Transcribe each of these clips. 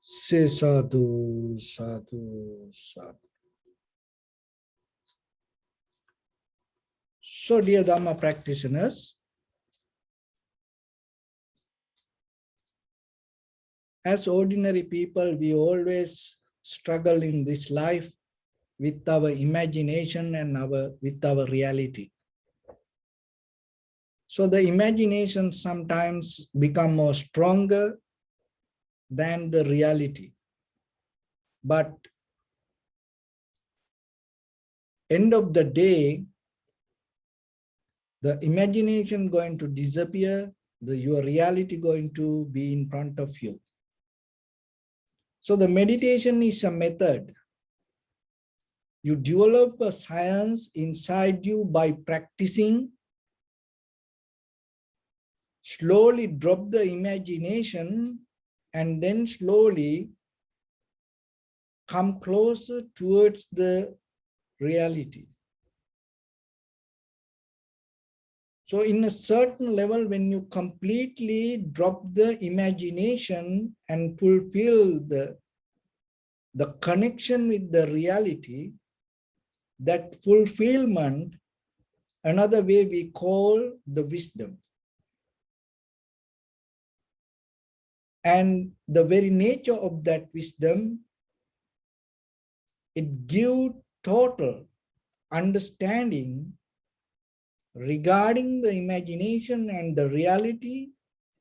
Say sadhu, sadhu, sadhu. So, dear Dharma practitioners, as ordinary people, we always struggle in this life with our imagination and with our reality. So the imagination sometimes become more stronger than the reality. But end of the day, the imagination going to disappear, your reality going to be in front of you. So the meditation is a method. You develop a science inside you by practicing. Slowly drop the imagination and then slowly come closer towards the reality. So in a certain level, when you completely drop the imagination and fulfill the connection with the reality, that fulfillment, another way we call the wisdom. And the very nature of that wisdom, it gives total understanding regarding the imagination and the reality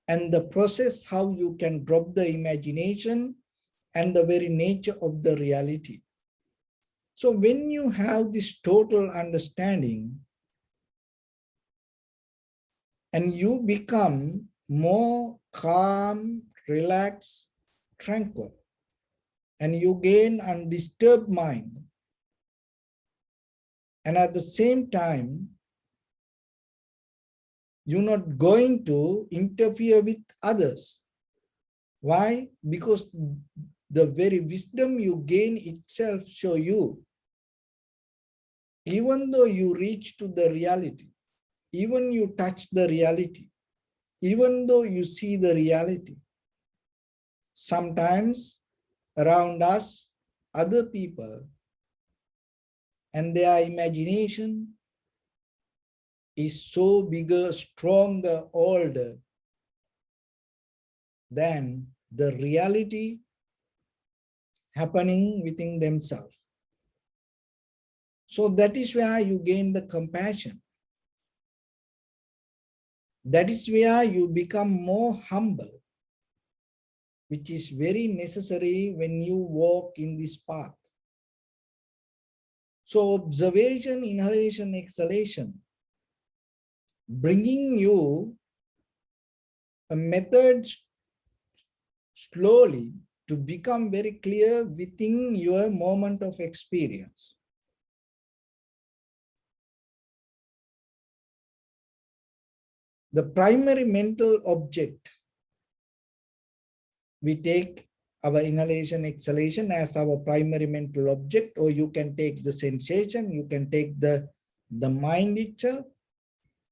and the process how you can drop the imagination and the very nature of the reality. So when you have this total understanding and you become more calm, relaxed, tranquil, and you gain undisturbed mind, and at the same time, you're not going to interfere with others. Why? Because the very wisdom you gain itself show you, even though you reach to the reality, even you touch the reality, even though you see the reality, sometimes around us, other people and their imagination is so bigger, stronger, older than the reality happening within themselves. So that is where you gain the compassion. That is where you become more humble, which is very necessary when you walk in this path. So observation, inhalation, exhalation, bringing you a method slowly to become very clear within your moment of experience. The primary mental object, we take our inhalation, exhalation as our primary mental object, or you can take the sensation, you can take the mind itself.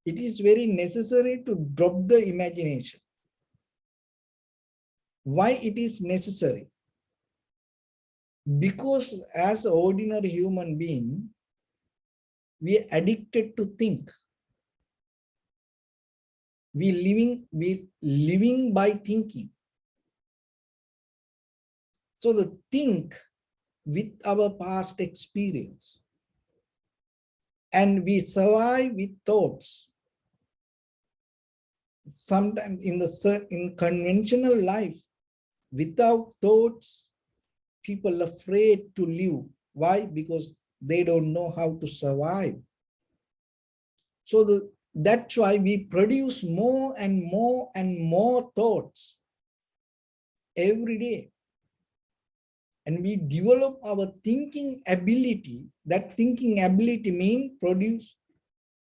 It is very necessary to drop the imagination. Why it is necessary? Because as an ordinary human being, we are addicted to think. We living by thinking. So the think with our past experience, and we survive with thoughts. Sometimes in conventional life, without thoughts, people are afraid to live. Why? Because they don't know how to survive. So that's why we produce more and more and more thoughts every day. And we develop our thinking ability. That thinking ability means produce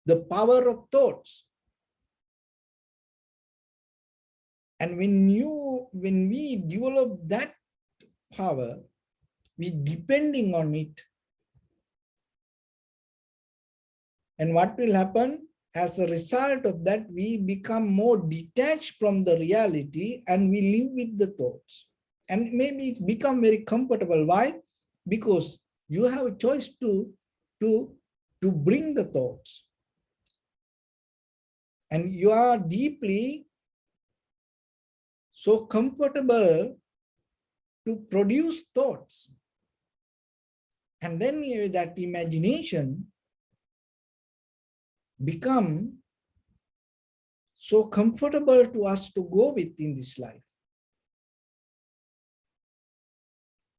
the power of thoughts. And when we develop that power, we depending on it. And what will happen? As a result of that, we become more detached from the reality and we live with the thoughts. and maybe become very comfortable. Why? Because you have a choice to, to bring the thoughts. And you are deeply so comfortable to produce thoughts. And then that imagination become so comfortable to us to go with in this life.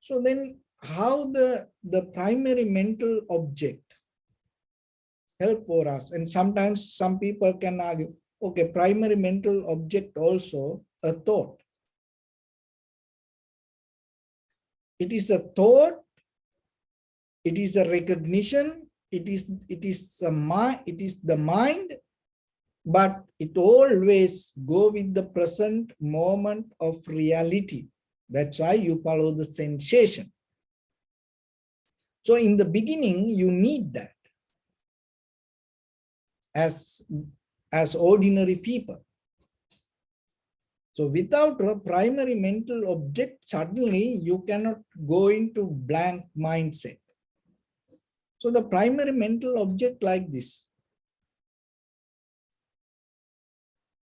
So then how the primary mental object help for us? And sometimes some people can argue, okay, primary mental object also a thought. It is a thought, it is a recognition, it is the mind, but it always go with the present moment of reality. That's why you follow the sensation. So in the beginning, you need that as ordinary people. So without a primary mental object, suddenly you cannot go into blank mindset. So the primary mental object like this.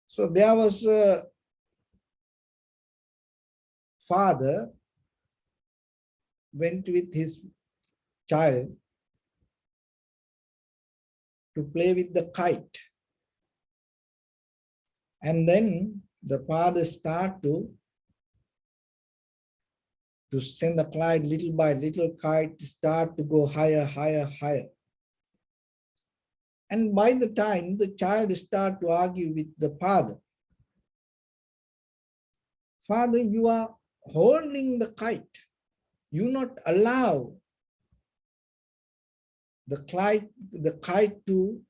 So there was a father went with his child to play with the kite. And then the father start to send the kite little by little, kite start to go higher, higher, higher. And by the time the child start to argue with the father, Father, you are holding the kite. You not allow the kite to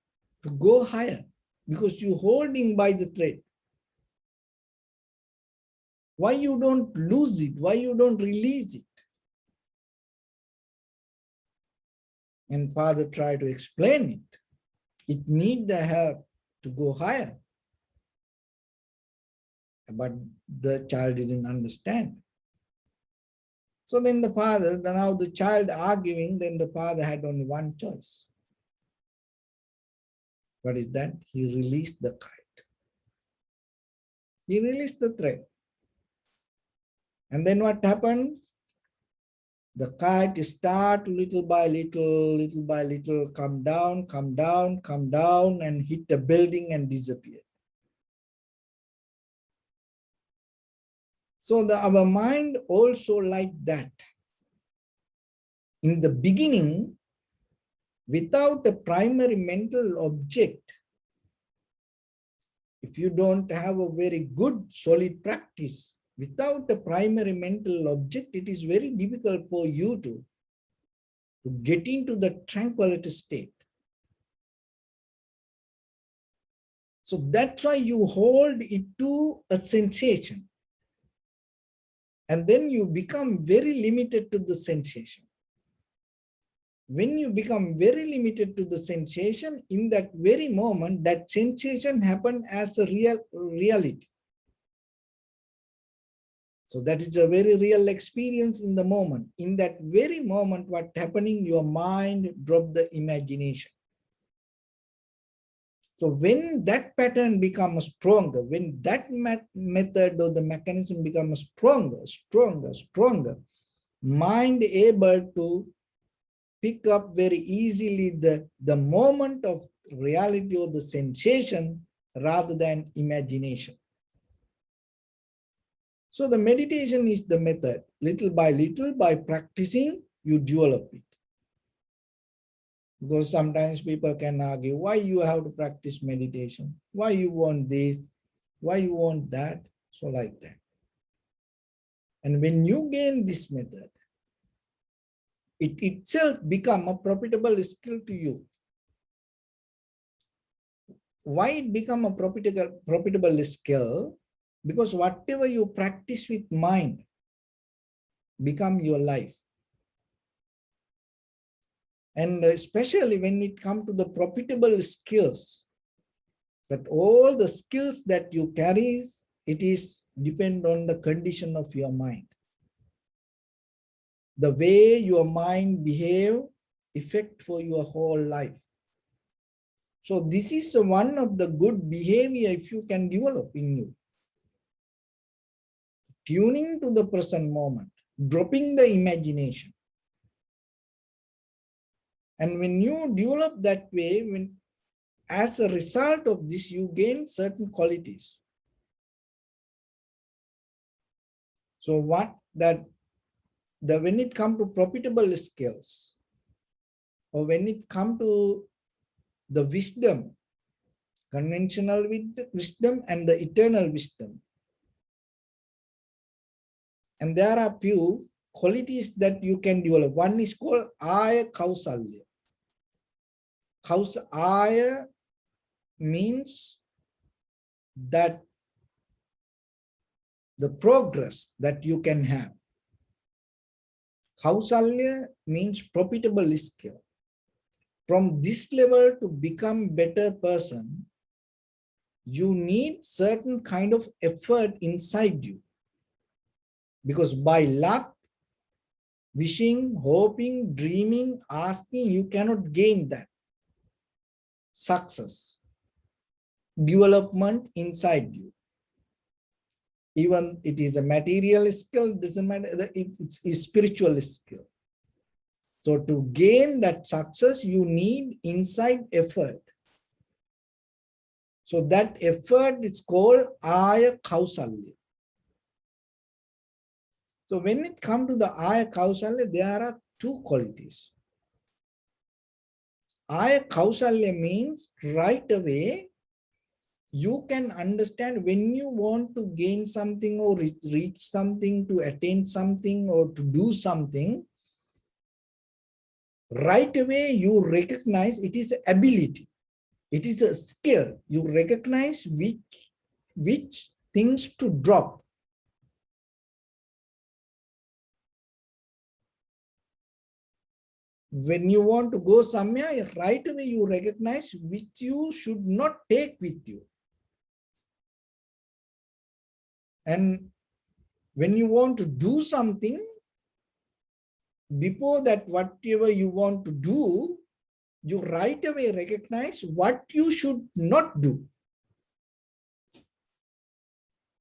go higher because you holding by the thread. Why you don't lose it? Why you don't release it? And father tried to explain it. It need the help to go higher. But the child didn't understand. So then the father, now the child arguing, then the father had only one choice. What is that? He released the kite. He released the thread. And then what happened? The kite start little by little, come down, come down, come down, and hit the building and disappear. So our mind also like that. In the beginning, without a primary mental object, if you don't have a very good solid practice, without a primary mental object, it is very difficult for you to get into the tranquility state. So that's why you hold it to a sensation. And then you become very limited to the sensation. When you become very limited to the sensation, in that very moment, that sensation happens as a reality. So that is a very real experience in the moment. In that very moment, what happening, your mind drop the imagination. So when that pattern becomes stronger, when that method or the mechanism becomes stronger, mind able to pick up very easily the moment of reality or the sensation rather than imagination. So the meditation is the method. Little by practicing, you develop it. Because sometimes people can argue, why you have to practice meditation? Why you want this? Why you want that? So like that. And when you gain this method, it itself become a profitable skill to you. Why it become a profitable skill? Because whatever you practice with mind become your life. And especially when it comes to the profitable skills, that all the skills that you carry, it is depend on the condition of your mind. The way your mind behave affect for your whole life. So this is one of the good behavior if you can develop in you. Tuning to the present moment, dropping the imagination. And when you develop that way, as a result of this, you gain certain qualities. So when it comes to profitable skills, or when it comes to the wisdom, conventional wisdom and the eternal wisdom. And there are few qualities that you can develop. One is called Aya Kausalya. Aya means that the progress that you can have. Kausalya means profitable skill. From this level to become better person, you need certain kind of effort inside you. Because by luck, wishing, hoping, dreaming, asking, you cannot gain that success, development inside you. Even it is a material skill, doesn't matter, it's a spiritual skill. So to gain that success, you need inside effort. So that effort is called Aya Kausalya. So when it comes to the Aya Kausalya, there are two qualities. Aya Kausalya means right away, you can understand when you want to gain something or reach something, to attain something or to do something, right away you recognize it is ability. It is a skill. You recognize which things to drop. When you want to go somewhere, right away you recognize which you should not take with you. And when you want to do something, before that, whatever you want to do, you right away recognize what you should not do.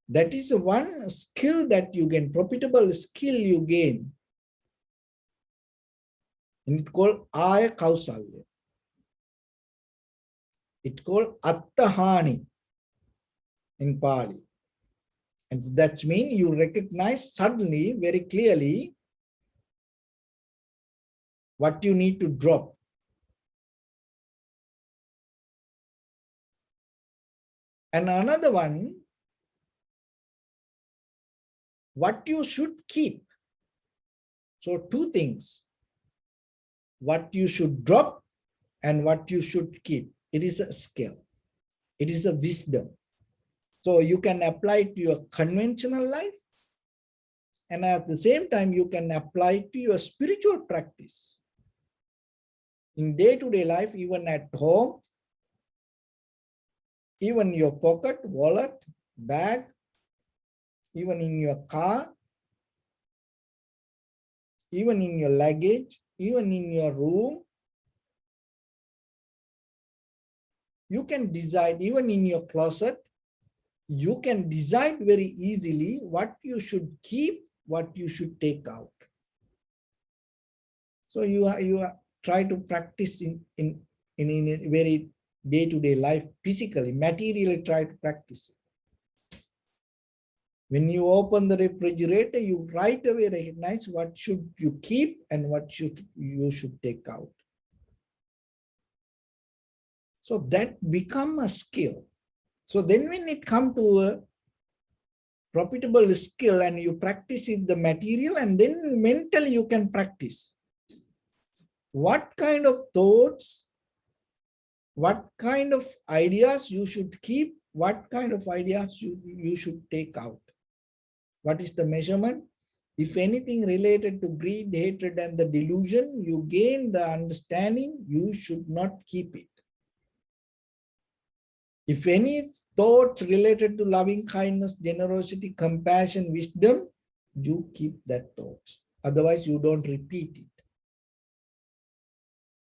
That is one skill that you gain, profitable skill you gain. And it's called Aya Kausalya. It's called Attahani in Pali. And that means you recognize suddenly, very clearly, what you need to drop. And another one, what you should keep. So two things, what you should drop and what you should keep. It is a skill. It is a wisdom. So you can apply it to your conventional life, and at the same time, you can apply it to your spiritual practice. In day-to-day life, even at home, even your pocket, wallet, bag, even in your car, even in your luggage, even in your room, you can decide, even in your closet, you can decide very easily what you should keep, what you should take out. So you try to practice in a very day-to-day life, physically, materially try to practice it. When you open the refrigerator, you right away recognize what should you keep and what you should take out. So that become a skill. So then when it comes to a profitable skill and you practice it, the material, and then mentally you can practice. What kind of thoughts, what kind of ideas you should keep, what kind of ideas you should take out. What is the measurement? If anything related to greed, hatred, and the delusion, you gain the understanding, you should not keep it. If any thoughts related to loving kindness, generosity, compassion, wisdom, you keep that thoughts. Otherwise, you don't repeat it.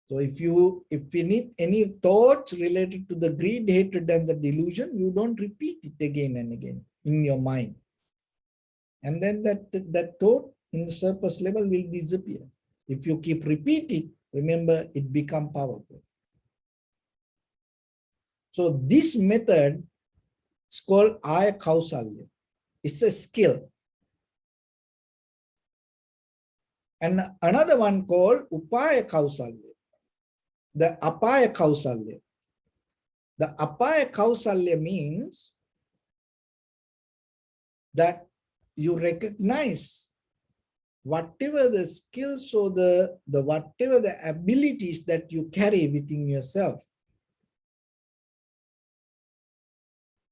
So if you need any thoughts related to the greed, hatred, and the delusion, you don't repeat it again and again in your mind. And then that thought in the surface level will disappear. If you keep repeating, remember, it become powerful. So this method is called Aya Kausalya. It's a skill. And another one called Upaya Kausalya. The Apaya Kausalya. The Apaya Kausalya means that you recognize whatever the skills or the whatever the abilities that you carry within yourself.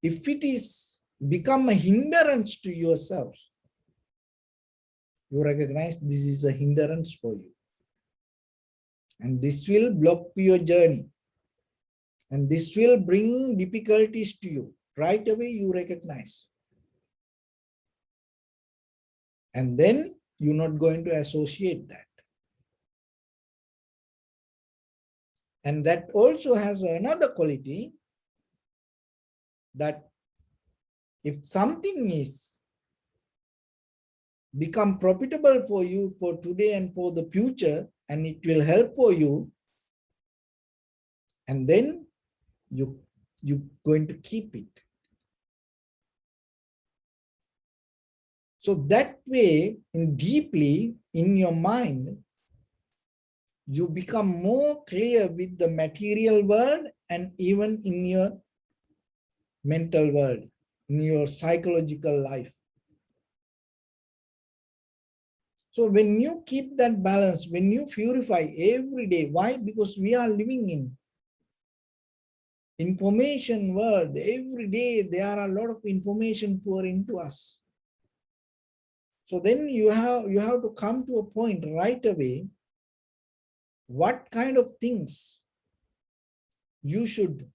If it is become a hindrance to yourself, you recognize this is a hindrance for you. And this will block your journey. And this will bring difficulties to you. Right away, you recognize. And then you're not going to associate that. And that also has another quality that if something is become profitable for you for today and for the future, and it will help for you, and then you're going to keep it. So that way, deeply in your mind, you become more clear with the material world and even in your mental world, in your psychological life. So when you keep that balance, when you purify every day, why? Because we are living in information world. Every day there are a lot of information pouring into us. So then you have to come to a point right away, what kind of things you should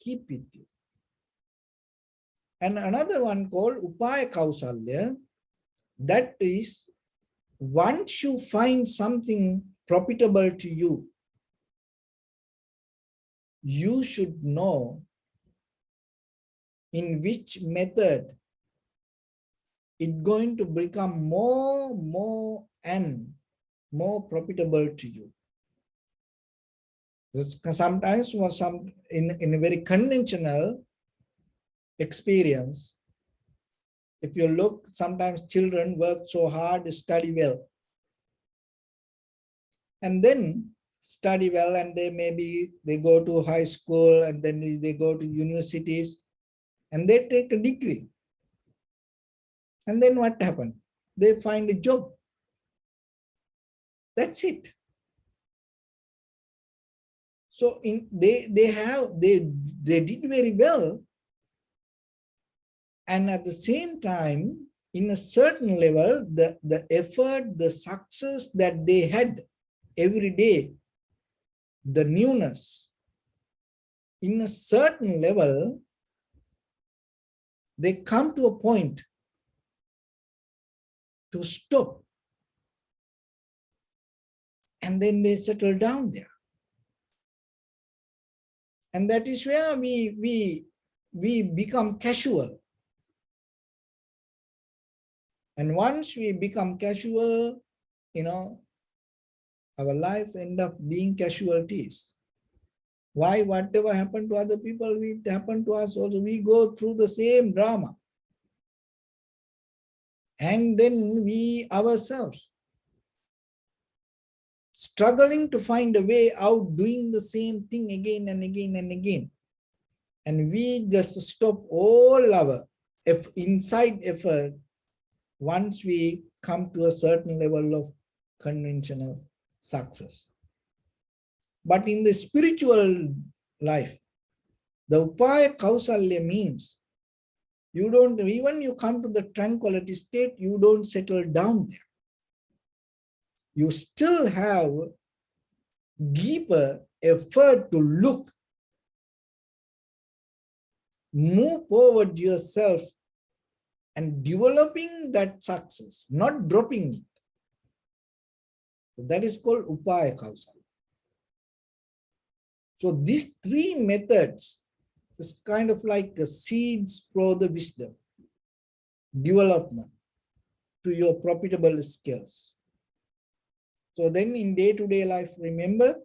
keep with you. And another one called Upaya Kausalya, that is, once you find something profitable to you, you should know in which method it's going to become more and more profitable to you. Sometimes in a very conventional experience, if you look, sometimes children work so hard, study well, and then study well, and they go to high school, and then they go to universities, and they take a degree. And then what happened? They find a job. That's it. So they did very well, and at the same time, in a certain level, the effort, the success that they had every day, the newness, in a certain level, they come to a point to stop, and then they settle down there. And that is where we become casual. And once we become casual, our life end up being casualties. Why? Whatever happened to other people, it happened to us also. We go through the same drama. And then we ourselves struggling to find a way out, doing the same thing again and again and again. And we just stop all our inside effort once we come to a certain level of conventional success. But in the spiritual life, the Upaya Kausalya means you don't, even you come to the tranquility state, you don't settle down there. You still have deeper effort to look, move forward yourself and developing that success, not dropping it. That is called upaya kausala. So these three methods is kind of like seeds for the wisdom development to your profitable skills. So then in day-to-day life, remember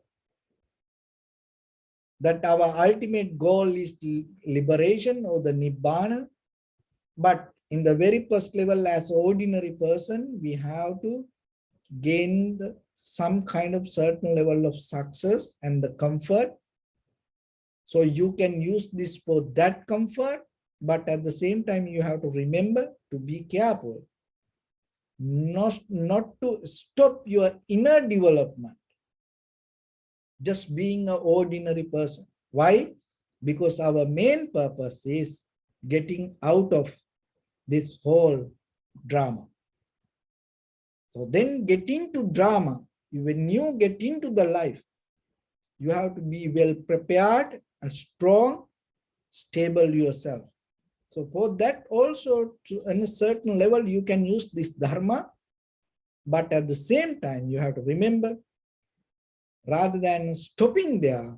that our ultimate goal is liberation or the nibbana. But in the very first level, as an ordinary person, we have to gain some kind of certain level of success and the comfort. So you can use this for that comfort, but at the same time, you have to remember to be careful, not to stop your inner development, just being an ordinary person. Why? Because our main purpose is getting out of this whole drama. So then get into drama. When you get into the life, you have to be well prepared and strong, stable yourself. So for that also, on a certain level, you can use this dharma, but at the same time, you have to remember, rather than stopping there,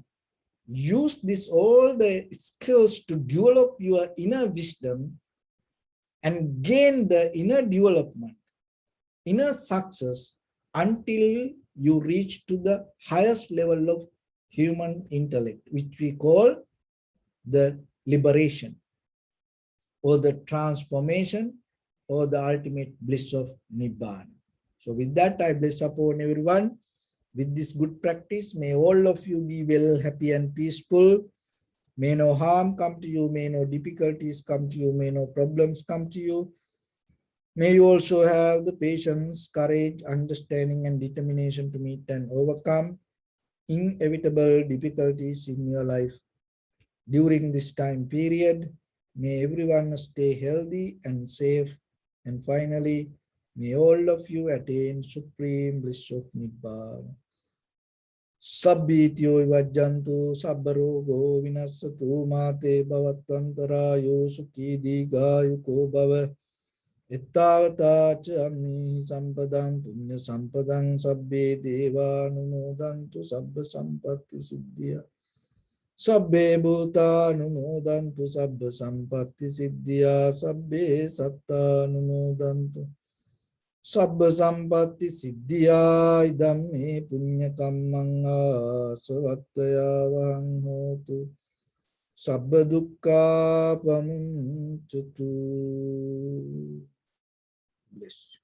use this all the skills to develop your inner wisdom and gain the inner development, inner success until you reach to the highest level of human intellect, which we call the liberation or the transformation or the ultimate bliss of Nibbana. So with that, I bless upon everyone. With this good practice, may all of you be well, happy and peaceful. May no harm come to you, may no difficulties come to you, may no problems come to you. May you also have the patience, courage, understanding, and determination to meet and overcome inevitable difficulties in your life during this time period. May everyone stay healthy and safe. And finally, may all of you attain supreme bliss of Nibbana. Sabbityo vajjantu sabbarogo vinassatu mate bhavattantarayo sukhi digayuko bhava. Ittavata chami sampadang punya sampadang sabbe deva numodantu sabba sampatti siddhya. Sabbe bhuta numodantu sabba sampatti siddhya. Sabbe satta numodantu sabba sampatti siddhya. Idam me punya kammang asavattaya vang hotu. Sabba dukkha pamuncatu. Bless you.